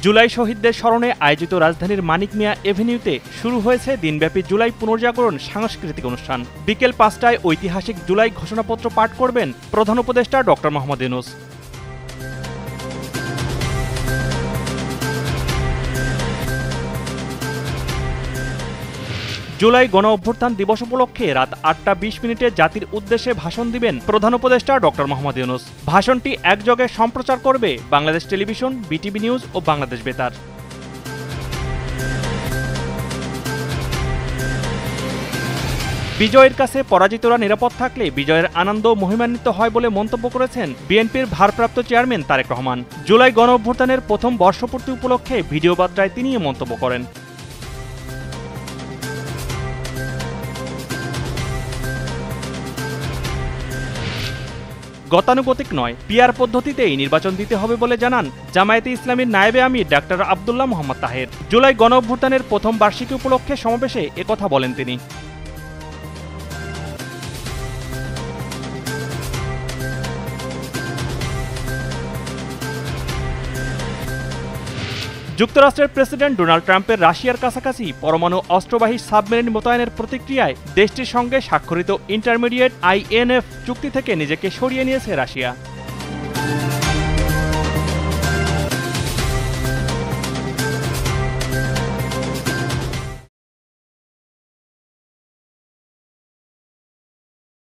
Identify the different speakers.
Speaker 1: জুলাই শহীদদের স্মরণে আয়োজিত রাজধানীর মানিক মিয়া এভিনিউতে শুরু হয়েছে দিনব্যাপী জুলাই পুনর্জাগরণ সাংস্কৃতিক অনুষ্ঠান। বিকেল ৫টায় ঐতিহাসিক জুলাই ঘোষণাপত্র পাঠ করবেন প্রধান উপদেষ্টা ডক্টর মোহাম্মদ ইউনূস। জুলাই গণ অভ্যুত্থান দিবস উপলক্ষে রাত ৮টা ২০ জাতির উদ্দেশ্যে ভাষণ দিবেন প্রধান উপদেষ্টা ডক্টর মোহাম্মদ ইউনূস। ভাষণটি একযোগে সম্প্রচার করবে বাংলাদেশ টেলিভিশন, বিটিভি নিউজ ও বাংলাদেশ বেতার। বিজয়ের কাছে পরাজিতরা নিরাপদ থাকলে বিজয়ের আনন্দ মহিমান্বিত হয় বলে মন্তব্য করেছেন বিএনপির ভারপ্রাপ্ত চেয়ারম্যান তারেক রহমান। জুলাই গণ অভ্যুত্থানের প্রথম বর্ষপূর্তি উপলক্ষে ভিডিও বার্তায় তিনি এ মন্তব্য করেন। গতানুগতিক নয়, পিআর পদ্ধতিতেই নির্বাচন দিতে হবে বলে জানান জামায়াতে ইসলামীর নায়েবে আমির ডাক্তার আব্দুল্লাহ মোহাম্মদ তাহের। জুলাই গণ অভ্যুত্থানের প্রথম বার্ষিকী উপলক্ষে সমাবেশে একথা বলেন তিনি। যুক্তরাষ্ট্রের প্রেসিডেন্ট ডোনাল্ড ট্রাম্পের রাশিয়ার কাছাকাছি পরমাণু অস্ত্রবাহী সাবমেরিন মোতায়েনের প্রতিক্রিয়ায় দেশটির সঙ্গে স্বাক্ষরিত ইন্টারমিডিয়েট INF চুক্তি থেকে নিজেকে সরিয়ে নিয়েছে রাশিয়া।